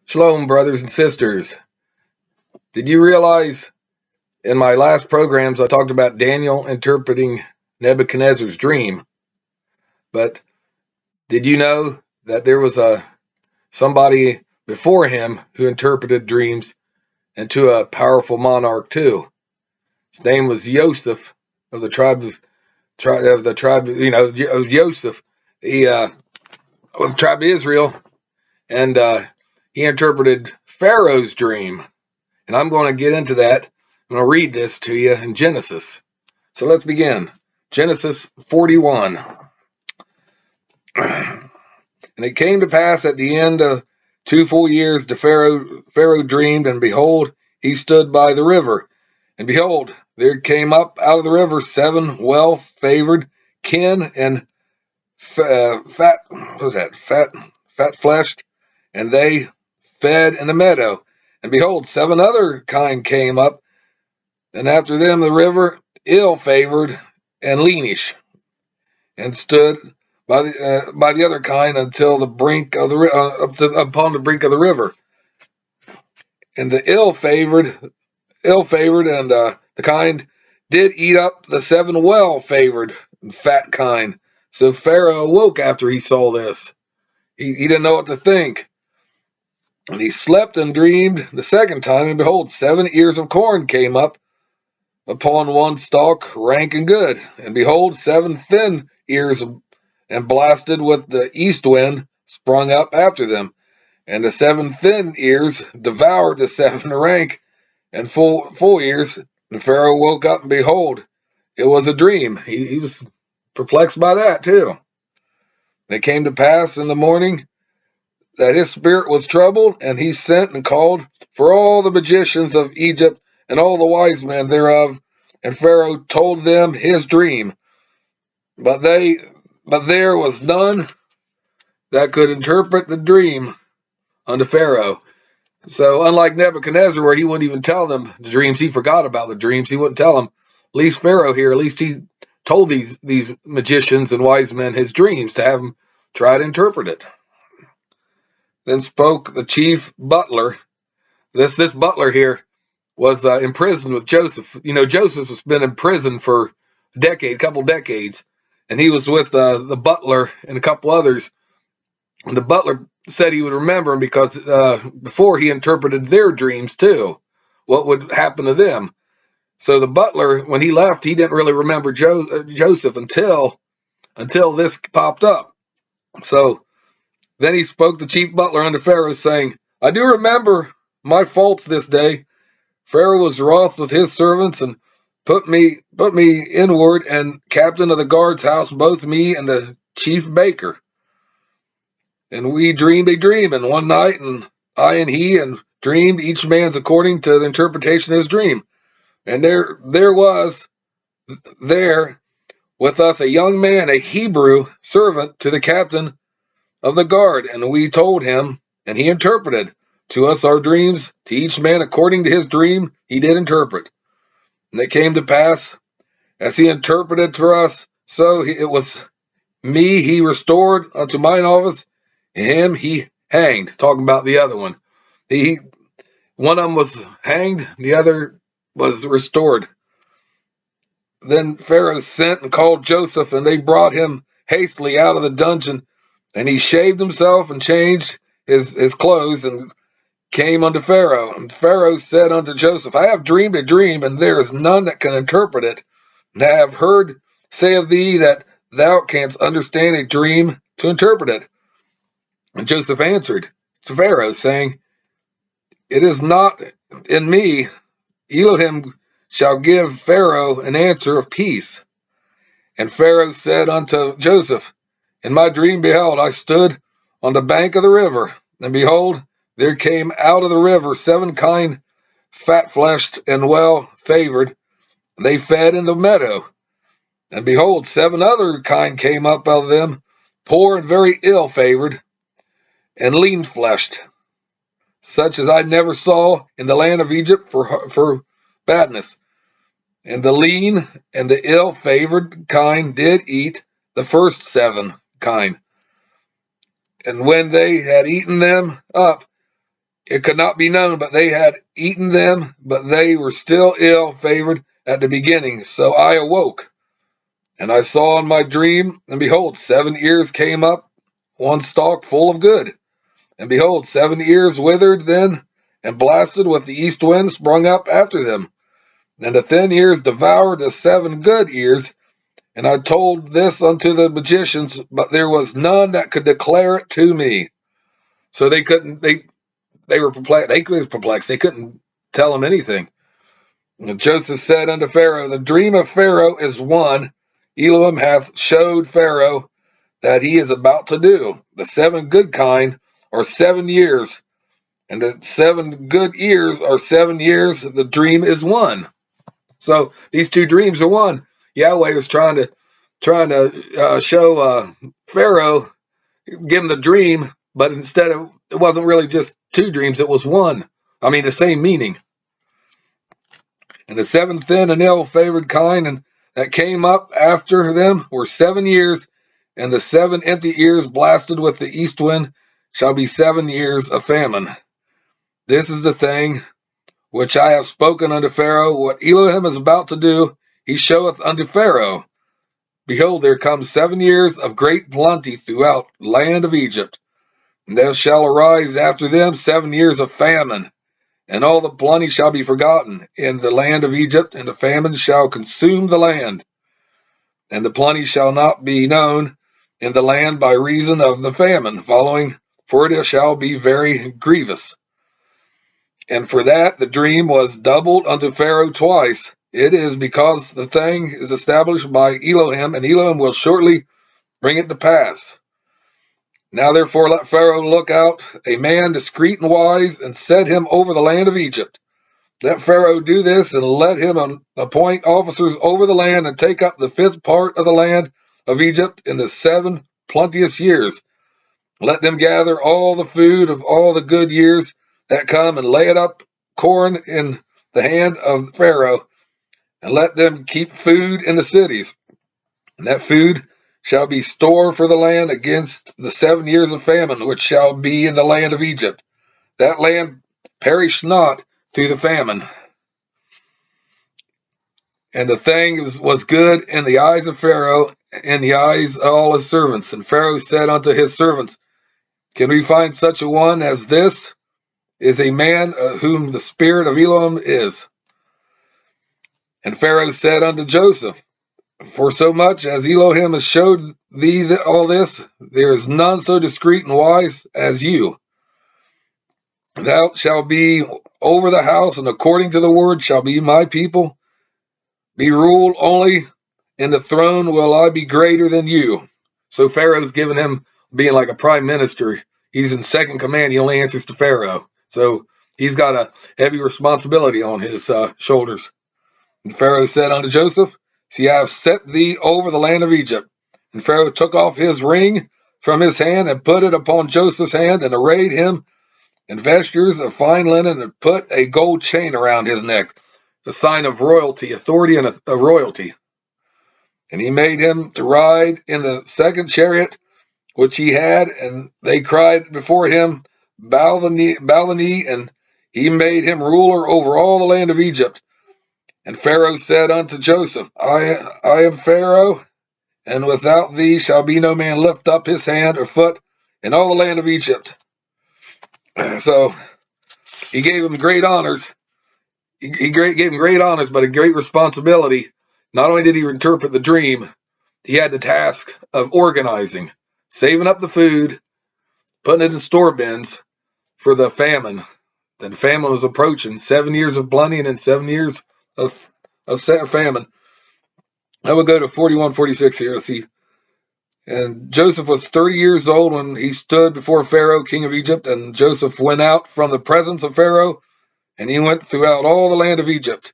Shalom, brothers and sisters. Did you realize in my last programs I talked about Daniel interpreting Nebuchadnezzar's dream? But did you know that there was somebody before him who interpreted dreams and to a powerful monarch too? His name was Joseph of the tribe of Joseph. He was the tribe of Israel, and he interpreted Pharaoh's dream. And I'm going to get into that. I'm going to read this to you in Genesis. So let's begin. Genesis 41. And it came to pass at the end of 2 full years, Pharaoh dreamed, and behold, he stood by the river. And behold, there came up out of the river 7 well-favored kin and fat-fleshed, and they fed in the meadow. And behold, 7 other kind came up, and after them the river, ill-favored and leanish, and stood by the other kind until the brink of upon the brink of the river. And the ill-favored and the kind did eat up the 7 well-favored and fat kind. So Pharaoh awoke after he saw this. He didn't know what to think. And he slept and dreamed the second time, and behold, 7 ears of corn came up upon one stalk, rank and good. And behold, 7 thin ears, and blasted with the east wind, sprung up after them. And the 7 thin ears devoured the 7 rank and full ears. And Pharaoh woke up, and behold, it was a dream. He was perplexed by that too. And it came to pass in the morning that his spirit was troubled, and he sent and called for all the magicians of Egypt and all the wise men thereof, and Pharaoh told them his dream. But there was none that could interpret the dream unto Pharaoh. So unlike Nebuchadnezzar, where he wouldn't even tell them the dreams, he forgot about the dreams, he wouldn't tell them. At least Pharaoh here, at least he told these magicians and wise men his dreams to have them try to interpret it. Then spoke the chief butler. This butler here was imprisoned with Joseph. You know, Joseph has been in prison for a couple decades, and he was with the butler and a couple others. And the butler said he would remember him because before he interpreted their dreams too, what would happen to them. So the butler, when he left, he didn't really remember Joseph until this popped up. So then he spoke the chief butler unto Pharaoh, saying, I do remember my faults this day. Pharaoh was wroth with his servants, and put me inward and captain of the guard's house, both me and the chief baker. And we dreamed a dream in one night, and I and he, and dreamed each man's according to the interpretation of his dream. And there was with us a young man, a Hebrew servant to the captain of the guard, and we told him, and he interpreted to us our dreams, to each man according to his dream he did interpret. And it came to pass, as he interpreted to us, so it was me he restored unto mine office, him he hanged. Talking about the other one. One of them was hanged, the other was restored. Then Pharaoh sent and called Joseph, and they brought him hastily out of the dungeon. And he shaved himself and changed his clothes and came unto Pharaoh. And Pharaoh said unto Joseph, I have dreamed a dream, and there is none that can interpret it. And I have heard say of thee that thou canst understand a dream to interpret it. And Joseph answered to Pharaoh, saying, It is not in me. Elohim shall give Pharaoh an answer of peace. And Pharaoh said unto Joseph, In my dream, behold, I stood on the bank of the river, and behold, there came out of the river 7 kind, fat-fleshed and well-favored, and they fed in the meadow. And behold, 7 other kind came up out of them, poor and very ill-favored, and lean-fleshed, such as I never saw in the land of Egypt for badness. And the lean and the ill-favored kind did eat the first 7 kind. And when they had eaten them up, it could not be known, but they had eaten them, but they were still ill-favored at the beginning. So I awoke, and I saw in my dream, and behold, 7 ears came up, one stalk full of good. And behold, 7 ears withered then, and blasted with the east wind sprung up after them. And the thin ears devoured the 7 good ears. And I told this unto the magicians, but there was none that could declare it to me. So they couldn't, they were perplexed. They were perplexed. They couldn't tell him anything. And Joseph said unto Pharaoh, the dream of Pharaoh is one. Elohim hath showed Pharaoh that he is about to do. The 7 good kind are 7 years, and the 7 good ears are 7 years. The dream is one. So these 2 dreams are one. Yahweh was trying to show Pharaoh, give him the dream, but instead of, it wasn't really just 2 dreams, it was one. I mean, the same meaning. And the 7 thin and ill-favored kind and that came up after them were 7 years, and the 7 empty ears blasted with the east wind shall be 7 years of famine. This is the thing which I have spoken unto Pharaoh. What Elohim is about to do, he showeth unto Pharaoh. Behold, there come 7 years of great plenty throughout the land of Egypt. And there shall arise after them 7 years of famine, and all the plenty shall be forgotten in the land of Egypt, and the famine shall consume the land. And the plenty shall not be known in the land by reason of the famine following, for it shall be very grievous. And for that the dream was doubled unto Pharaoh twice. It is because the thing is established by Elohim, and Elohim will shortly bring it to pass. Now therefore let Pharaoh look out a man discreet and wise, and set him over the land of Egypt. Let Pharaoh do this, and let him appoint officers over the land, and take up the 5th part of the land of Egypt in the 7 plenteous years. Let them gather all the food of all the good years that come, and lay it up corn in the hand of Pharaoh, and let them keep food in the cities. And that food shall be store for the land against the 7 years of famine, which shall be in the land of Egypt. That land perish not through the famine. And the thing was good in the eyes of Pharaoh, in the eyes of all his servants. And Pharaoh said unto his servants, can we find such a one as this? Is a man whom the spirit of Elohim is. And Pharaoh said unto Joseph, for so much as Elohim has showed thee all this, there is none so discreet and wise as you. Thou shalt be over the house, and according to the word shall be my people. Be ruled only in the throne will I be greater than you. So Pharaoh's given him being like a prime minister. He's in second command. He only answers to Pharaoh. So he's got a heavy responsibility on his shoulders. And Pharaoh said unto Joseph, see, I have set thee over the land of Egypt. And Pharaoh took off his ring from his hand, and put it upon Joseph's hand, and arrayed him in vestures of fine linen, and put a gold chain around his neck, a sign of royalty, authority, and a royalty. And he made him to ride in the 2nd chariot which he had, and they cried before him, bow the knee, and he made him ruler over all the land of Egypt. And Pharaoh said unto Joseph, I am Pharaoh, and without thee shall be no man lift up his hand or foot in all the land of Egypt. So he gave him great honors. He gave him great honors, but a great responsibility. Not only did he interpret the dream, he had the task of organizing, saving up the food, putting it in store bins for the famine. The famine was approaching, 7 years of plenty and then 7 years of famine. I will go to 41, 46 here. See, and Joseph was 30 years old when he stood before Pharaoh, king of Egypt. And Joseph went out from the presence of Pharaoh, and he went throughout all the land of Egypt.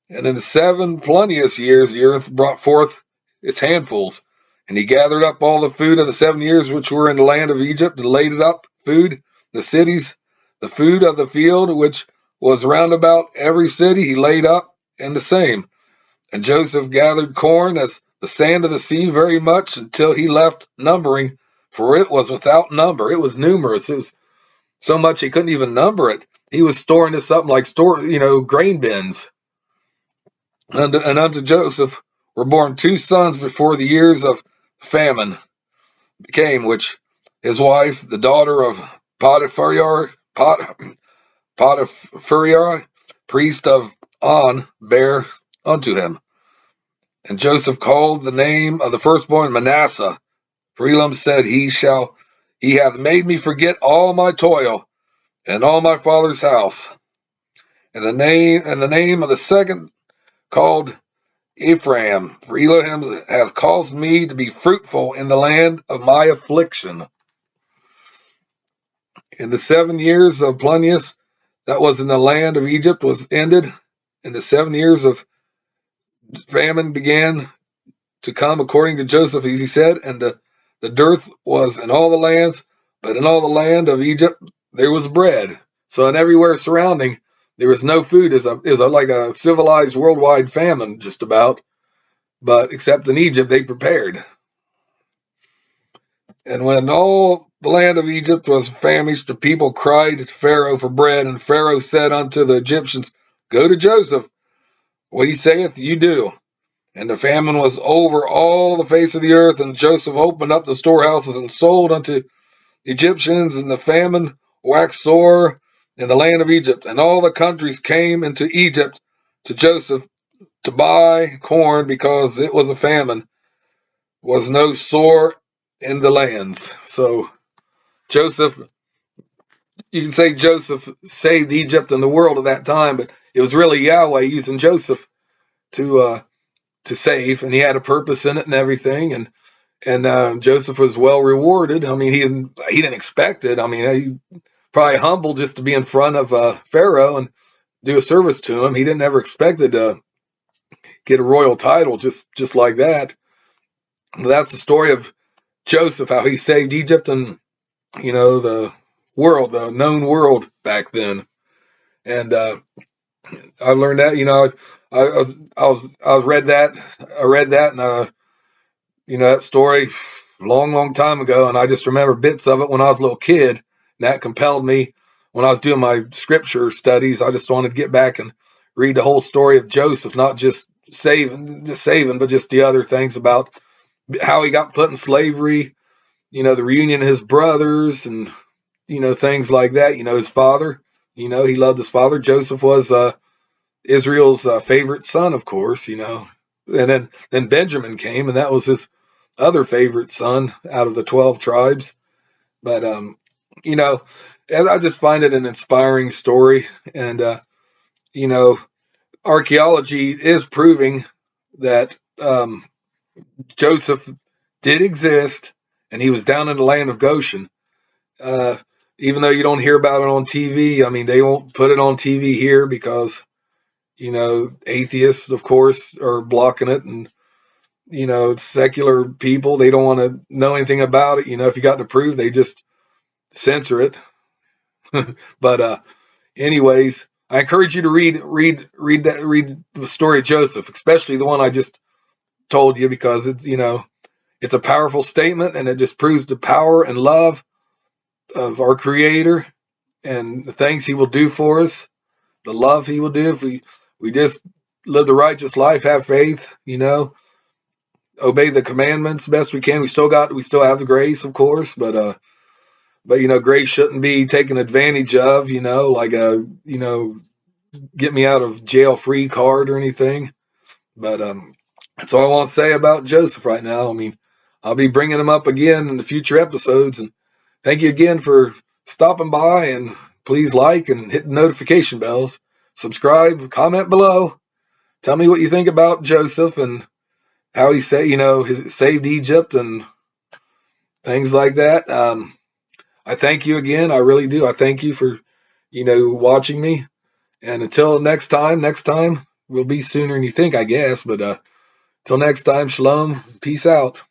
And in the 7 plenteous years, the earth brought forth its handfuls. And he gathered up all the food of the 7 years which were in the land of Egypt, and laid it up, food, the cities, the food of the field, which was round about every city, he laid up in the same. And Joseph gathered corn as the sand of the sea very much, until he left numbering, for it was without number. It was numerous. It was so much he couldn't even number it. He was storing this up in like grain bins. And unto Joseph were born 2 sons before the years of famine came, which his wife, the daughter of Potiphar, priest of On, bare unto him. And Joseph called the name of the firstborn Manasseh. For Elam said, He hath made me forget all my toil and all my father's house. And the name of the second called Ephraim, for Elohim hath caused me to be fruitful in the land of my affliction. In the 7 years of plenteous that was in the land of Egypt was ended, and the 7 years of famine began to come according to Joseph, as he said, and the dearth was in all the lands, but in all the land of Egypt there was bread. So in everywhere surrounding, there was no food. Is like a civilized worldwide famine, just about. But except in Egypt, they prepared. And when all the land of Egypt was famished, the people cried to Pharaoh for bread, and Pharaoh said unto the Egyptians, Go to Joseph, what he saith you do. And the famine was over all the face of the earth, and Joseph opened up the storehouses and sold unto the Egyptians, and the famine waxed sore in the land of Egypt. And all the countries came into Egypt to Joseph to buy corn, because it was a famine, was no sore in the lands. So Joseph, you can say Joseph saved Egypt and the world at that time, but it was really Yahweh using Joseph to save, and he had a purpose in it and everything. And Joseph was well rewarded. I mean, he didn't expect it. I mean, he probably humbled just to be in front of Pharaoh and do a service to him. He didn't ever expect to get a royal title just like that. But that's the story of Joseph, how he saved Egypt and the world, the known world back then. And I learned that. I read that, and that story long time ago, and I just remember bits of it when I was a little kid, and that compelled me when I was doing my scripture studies. I just wanted to get back and read the whole story of Joseph, not just saving, but just the other things about how he got put in slavery, the reunion of his brothers, and things like that. His father, he loved his father. Joseph was Israel's favorite son, of course, and then Benjamin came, and that was his other favorite son out of the 12 tribes. But I just find it an inspiring story. And archaeology is proving that Joseph did exist, and he was down in the land of Goshen. Even though you don't hear about it on TV, I mean, they won't put it on TV here because atheists, of course, are blocking it, and secular people, they don't want to know anything about it. If you got to prove, they just censor it. But anyways, I encourage you to read the story of Joseph, especially the one I just told you, because it's a powerful statement, and it just proves the power and love of our Creator and the things He will do for us, the love He will do if we just live the righteous life, have faith, obey the commandments best we can. We still have the grace, of course, but grace shouldn't be taken advantage of, like get me out of jail free card or anything. But that's all I want to say about Joseph right now. I mean, I'll be bringing him up again in the future episodes, and thank you again for stopping by, and please like and hit the notification bells, subscribe, comment below, tell me what you think about Joseph and how he saved Egypt and things like that. I thank you again. I really do. I thank you for, watching me. And until next time will be sooner than you think, I guess. But till next time, shalom. Peace out.